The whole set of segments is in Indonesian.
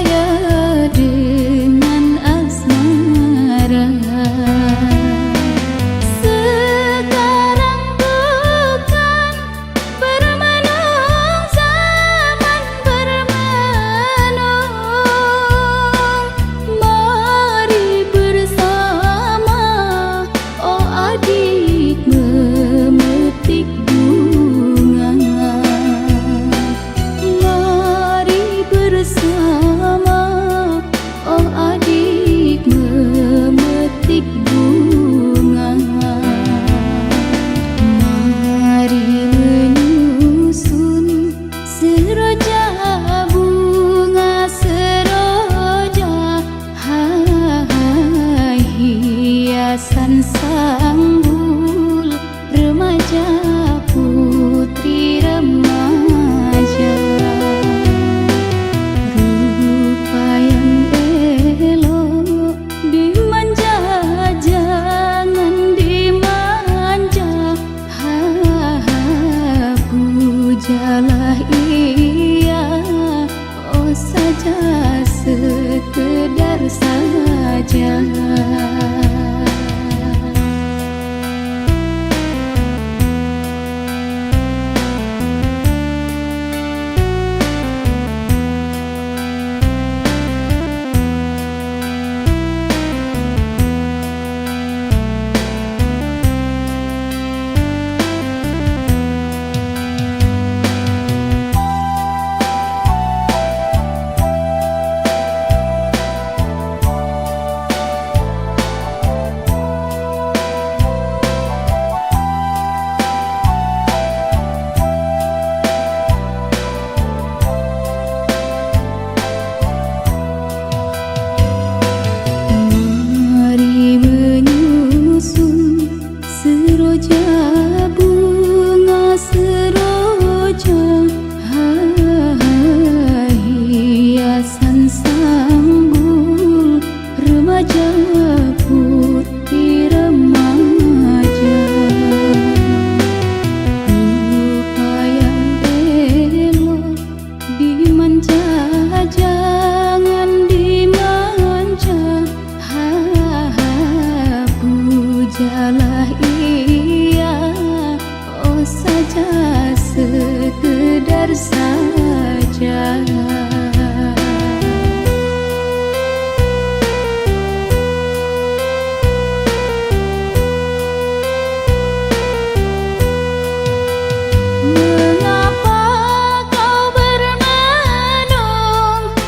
percaya dengan asmara. Sekarang bukan bermenung zaman bermenung. Mari bersama, oh adik, memetik bunga. Mari bersama, oh adik, memetik bunga. Mari menyusun seroja bunga, seroja hai hiasan sanggul remaja, putri remaja. Rupa yang elok dimanja, jangan dimanja. Pujalah ia, oh saja sekedar saja. Mari menyusun seroja bunga, seroja hai hiasan sanggul remaja, putri remaja. Rupa yang elok dimanja, jangan dimanja. Pujalah ia, oh saja sekedar saja. Mengapa kau bermenung,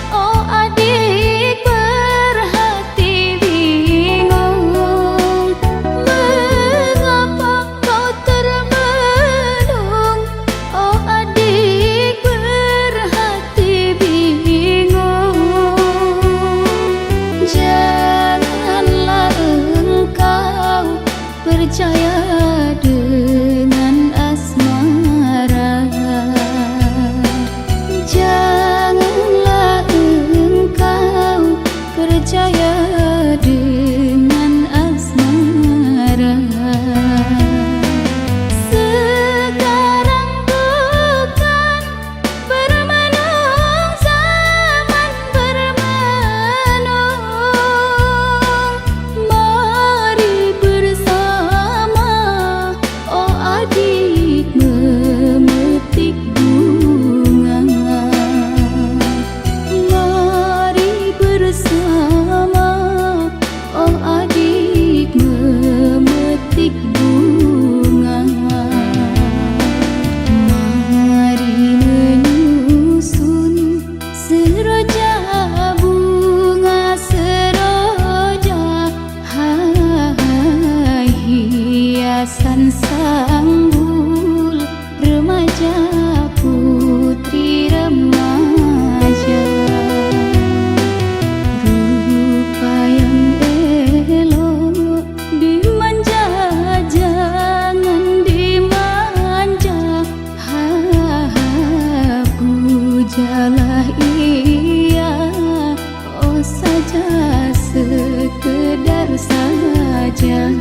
oh adik, berhati bingung? Mengapa kau termenung, oh adik, berhati bingung? Janganlah engkau percaya dengan asmara. Janganlah engkau percaya dengan asmara. Sekarang bukan bermenung zaman bermenung. Mari bersama, oh adik, memetik bunga. Mari bersama, oh adik, memetik bunga. Mari menyusun seroja bunga, seroja hai hiasan sanggul remaja, putri remaja. Rupa yang elok dimanja, jangan dimanja. Pujalah ia, oh saja sekedar saja.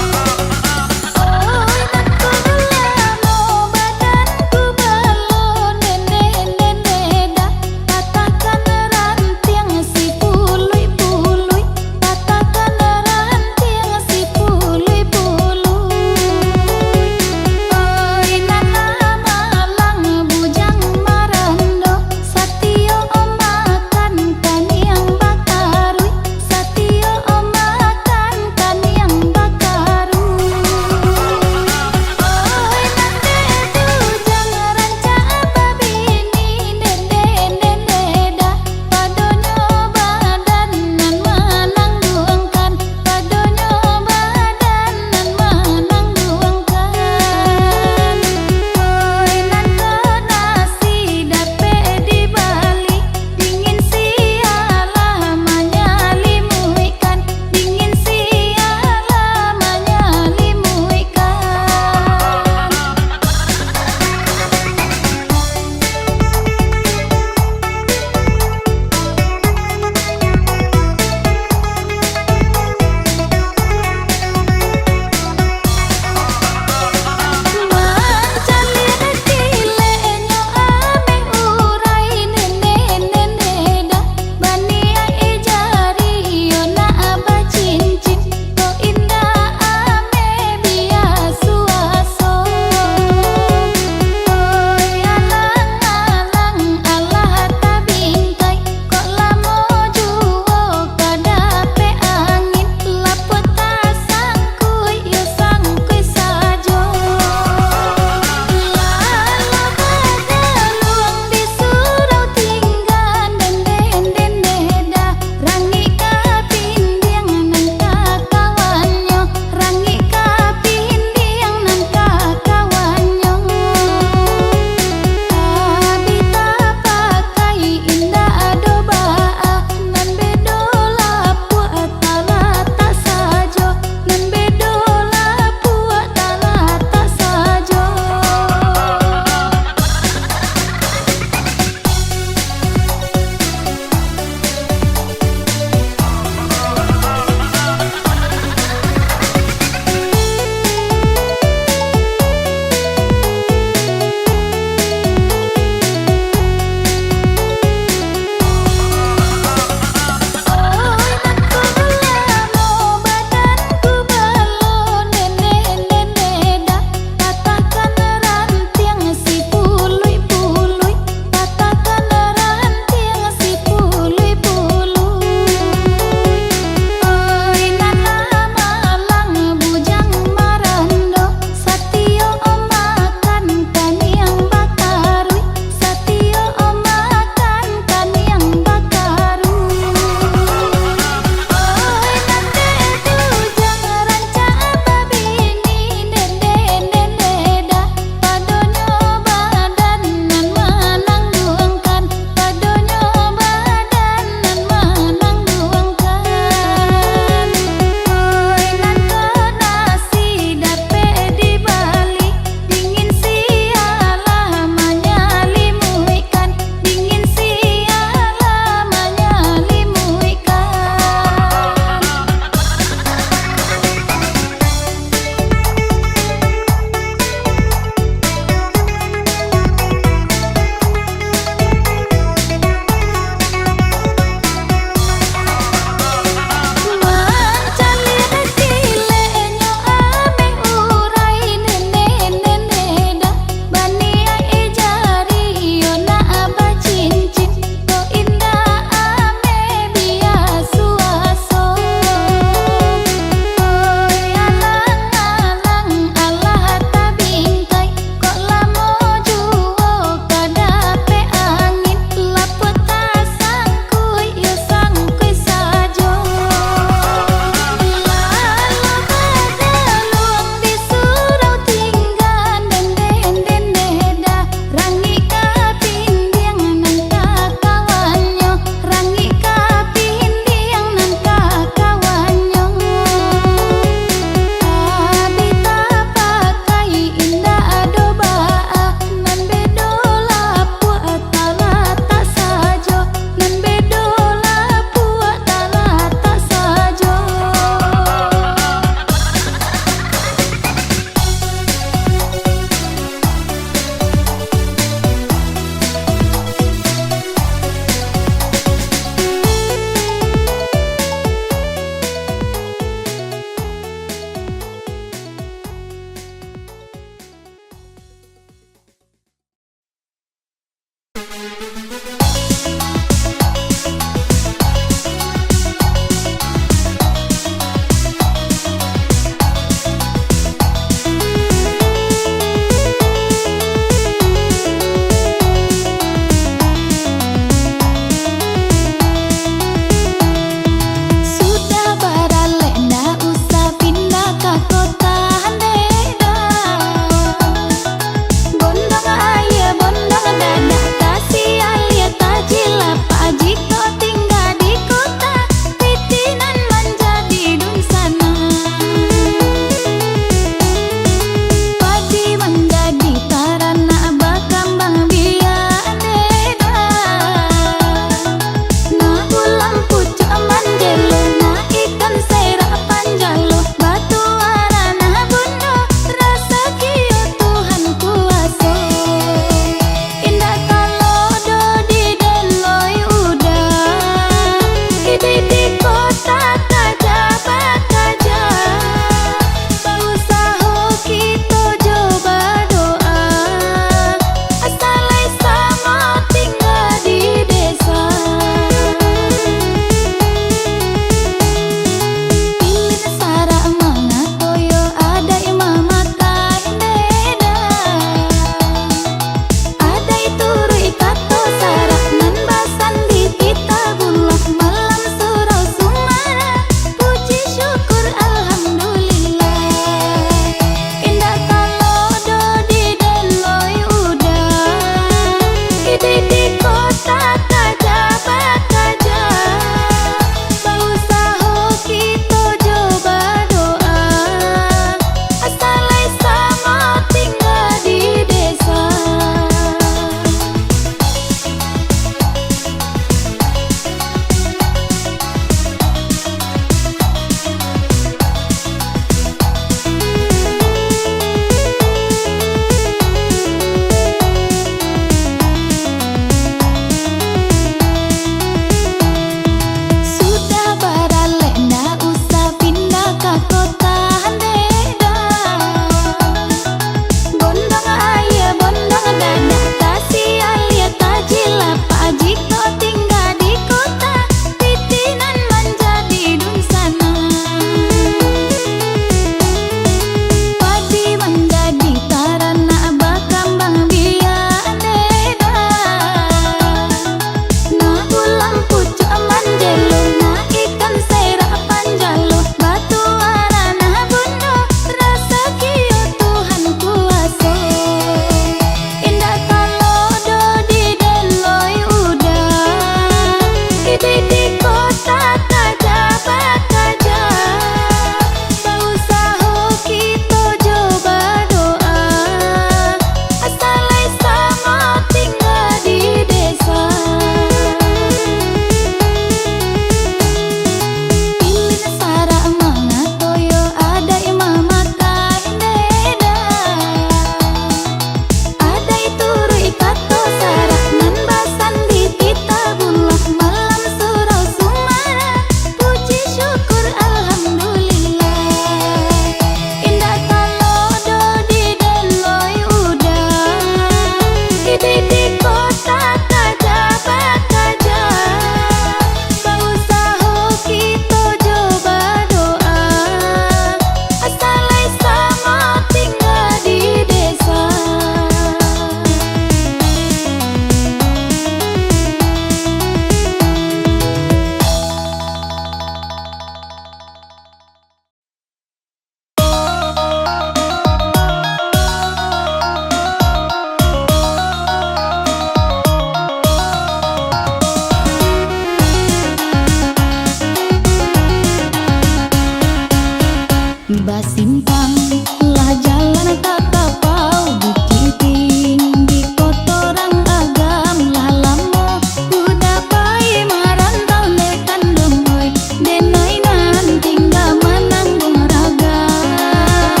Basimpang lah jalan tak tapau Buciting di kotoran agam lah lamo Udah pai marantau nekan domoy Denai nan tinggal menanggung ragam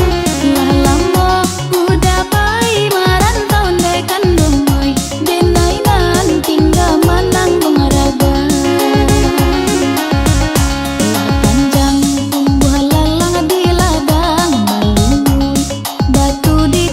Lah lamo udah pai marantau nekan domoy Denai nan tinggal menanggung ragam Lah panjang tumbuh lalang di ladang Balungun batu di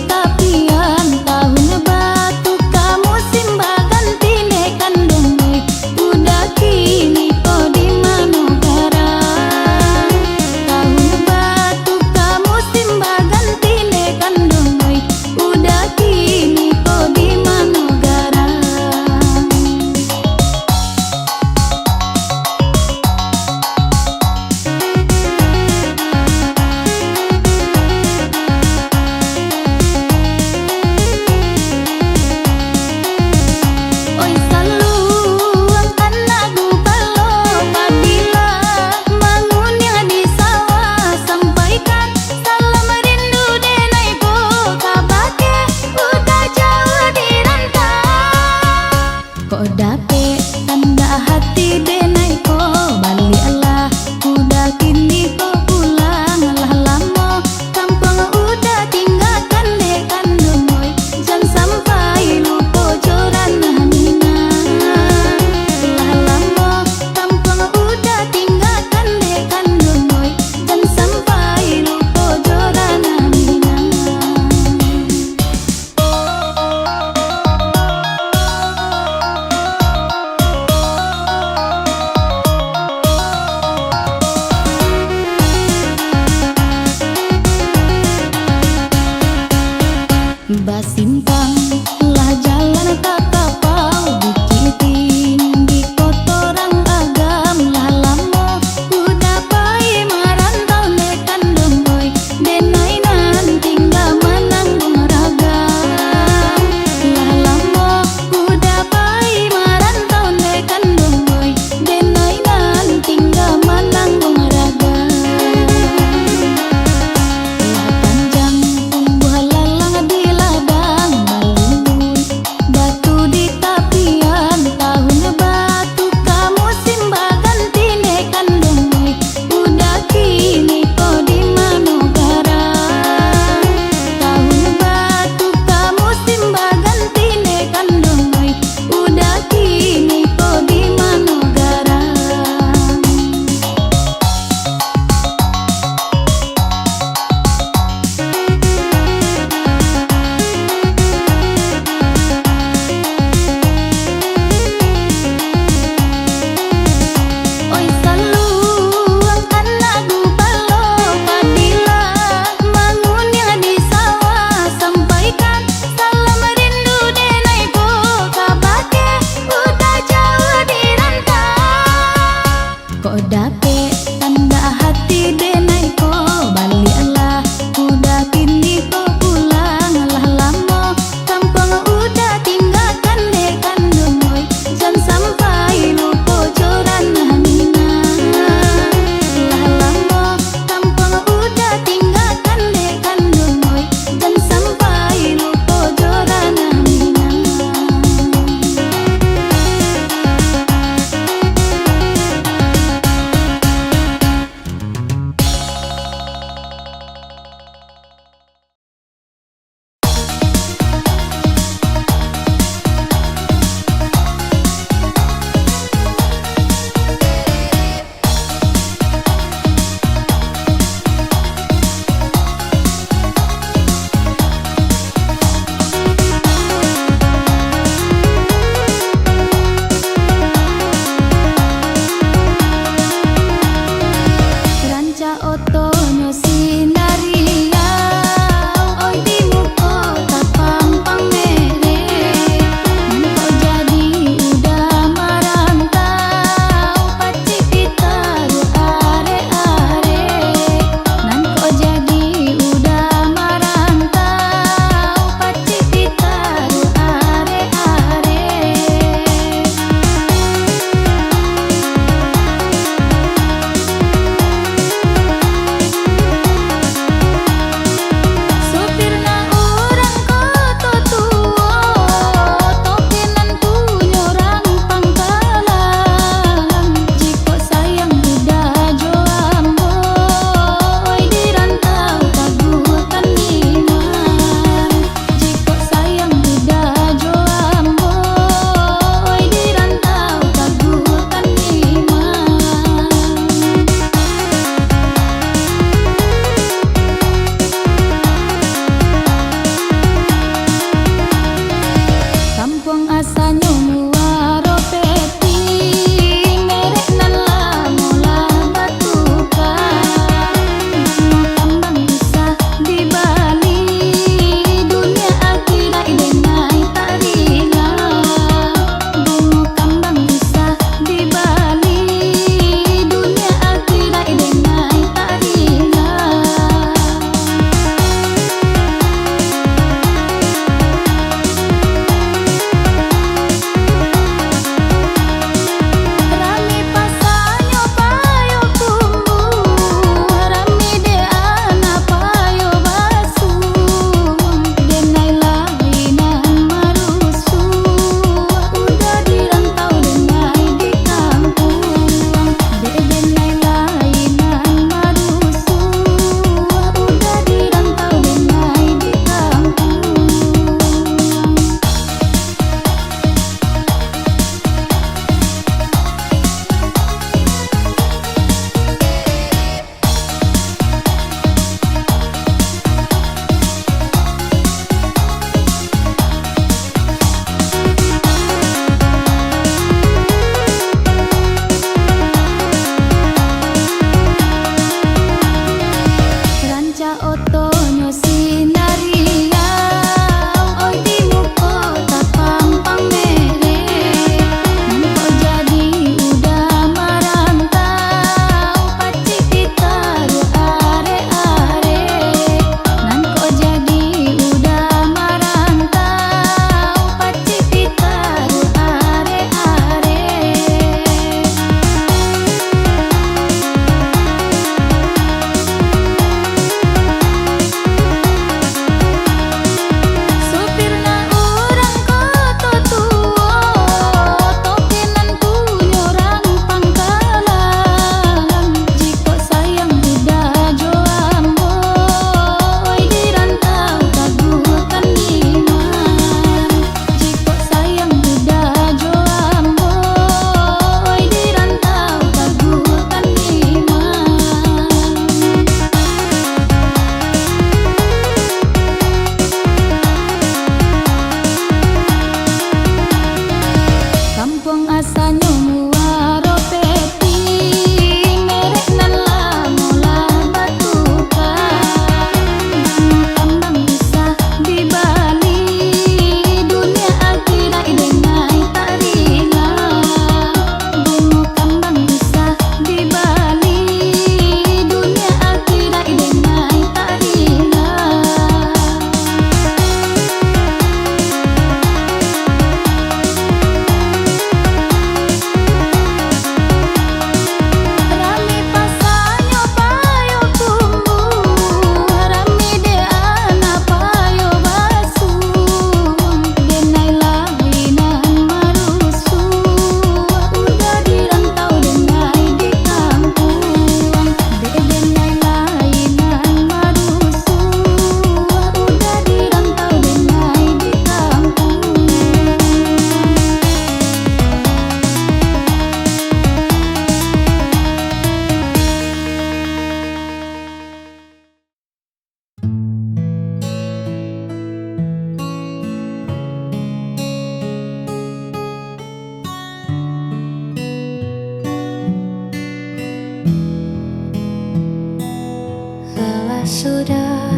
sudah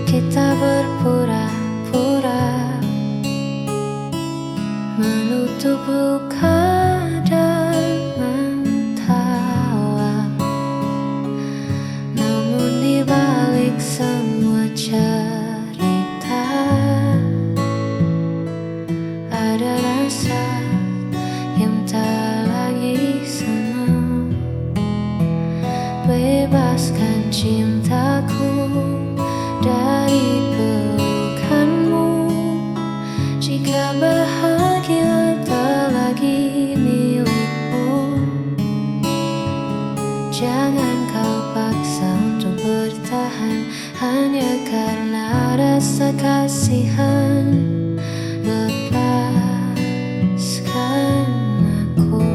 kita berpura-pura menutup luka dan mentawa, namun di balik semua cerita ada rasa yang tak lagi sama. Bebaskan cintaku dari pelukanmu. Jika bahagia tak lagi milikmu, jangan kau paksa untuk bertahan hanya karena rasa kasihan. Lepaskan aku.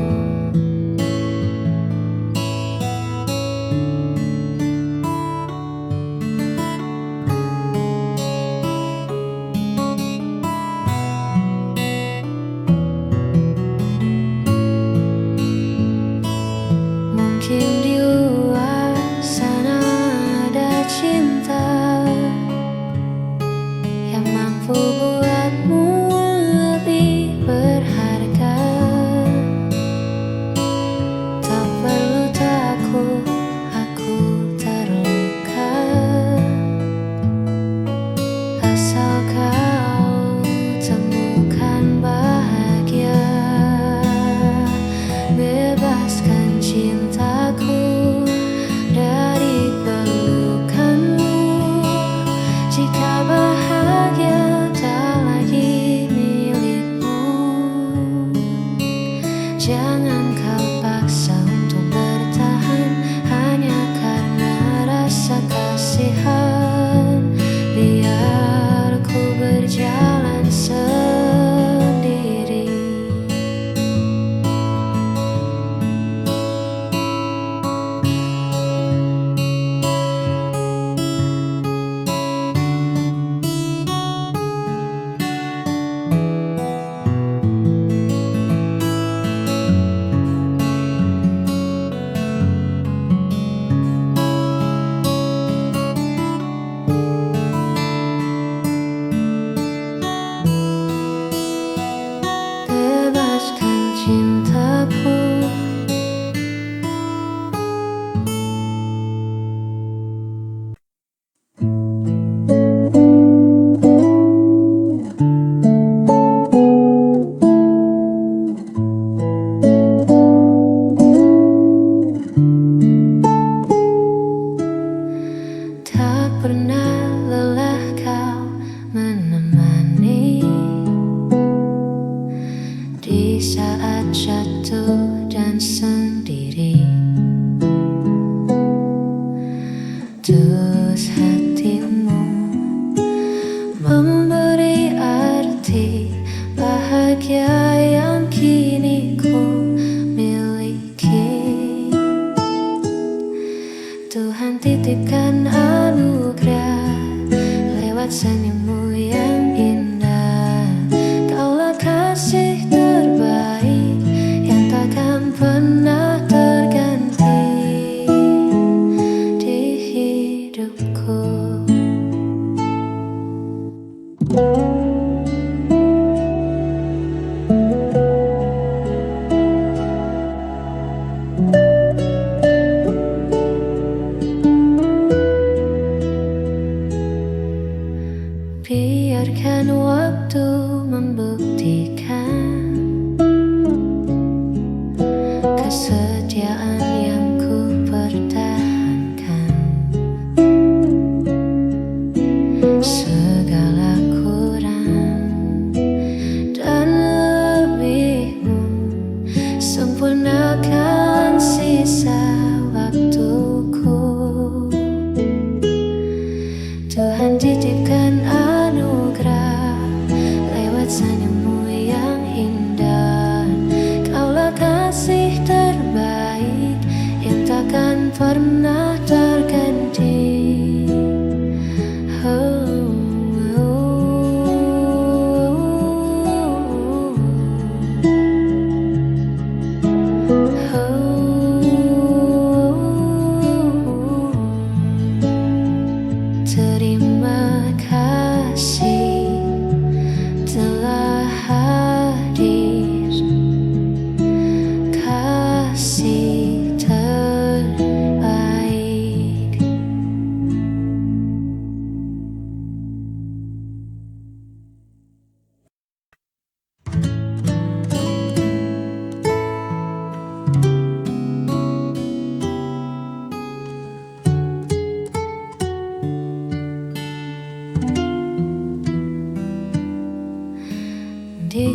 Mungkin di luar sana ada cinta yang mampu buatmu lebih berharga. Tak perlu takut aku terluka, asal kau temukan bahagia. Bebaskan cintaku dari pelukanmu. Jika bahagia tak lagi milikmu, jangan kau paksa untuk bertahan hanya karena rasa kasihan. Biar ku berjalan sendiri. Bebaskan cintaku. Tak pernah lelah kau menemani di saat jatuh dan sendiri. Tulus hatimu memberi arti bahagia yang kini ku miliki. Tuhan titipkan anugerah lewat senyummu yang indah. Kaulah kasih terbaik yang takkan pernah terganti di hidupku.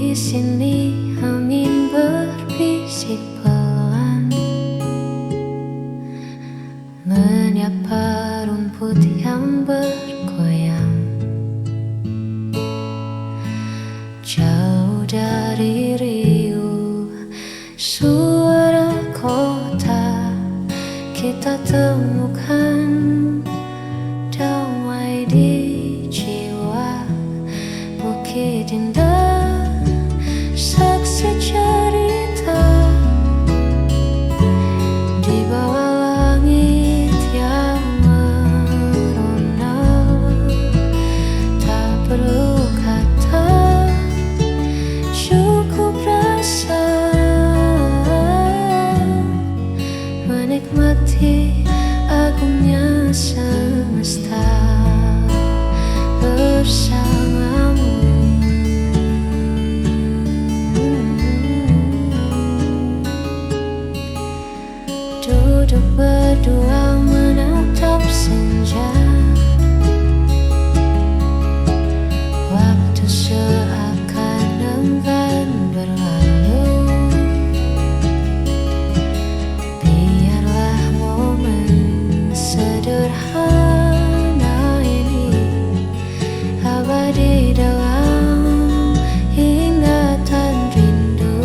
di sini angin berbisik pelan, menyapa rumput yang bergoyang. Jauh dari riuh suara kota, kita temukan damai di jiwa. Bukit indah, saksi cerita di bawah langit yang merona. Tak perlu kata, cukup rasa menikmati agungnya semesta bersamamu. Duduk berdua menatap senja, waktu seakan enggan berlalu. Biarlah momen sederhana ini abadi dalam ingatan rindu.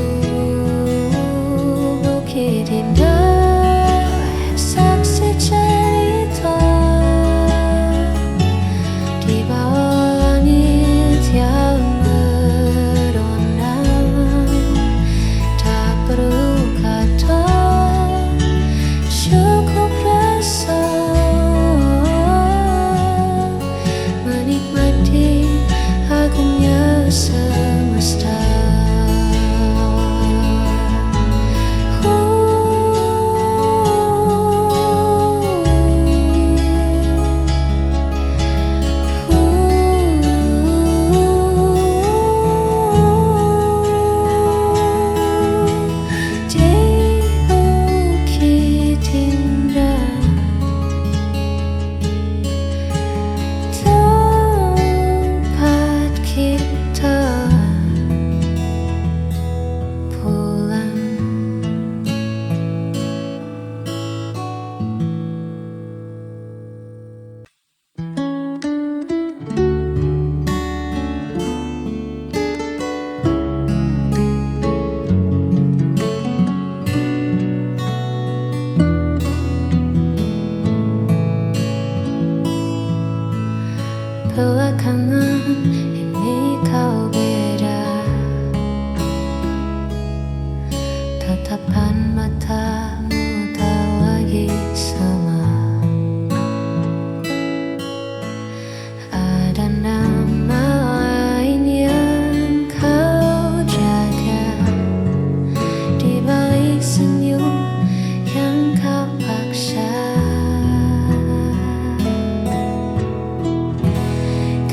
Bukit indah, saksi cerita di bawah langit yang merona. Tak perlu kata, cukup rasa menikmati agungnya semesta. Di bukit indah, tempat kita pulang. Belakangan ini kau beda, tatapan matamu tak lagi sama. Ada nama lain yang kau jaga di balik senyum yang kau paksa.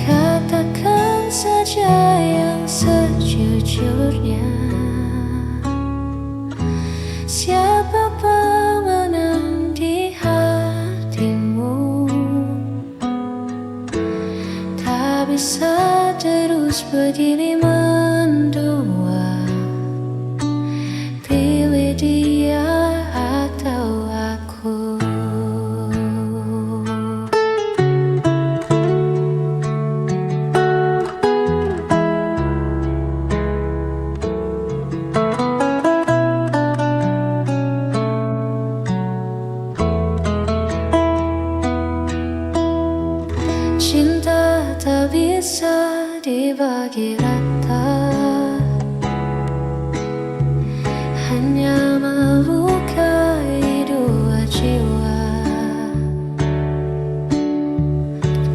Katakan saja yang sejujurnya, siapa pemenang di hatimu? Tak bisa terus begini mendua, pilih dia atau aku. Cinta tak bisa dibagi rata, hanya melukai dua jiwa.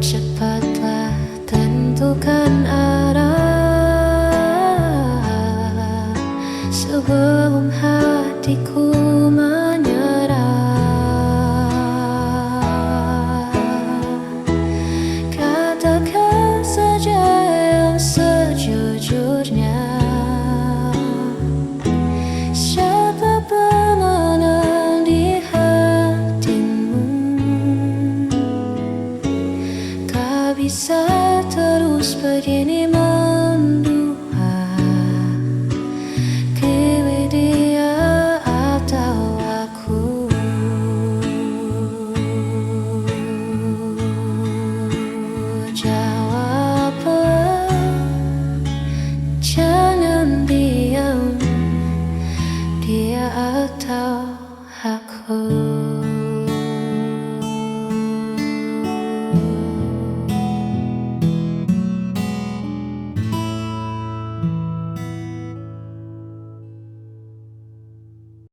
Cepatlah tentukan arah sebelum hatiku menyerah. Katakan saja yang sejujurnya, siapa pemenang di hatimu? Tak bisa terus begini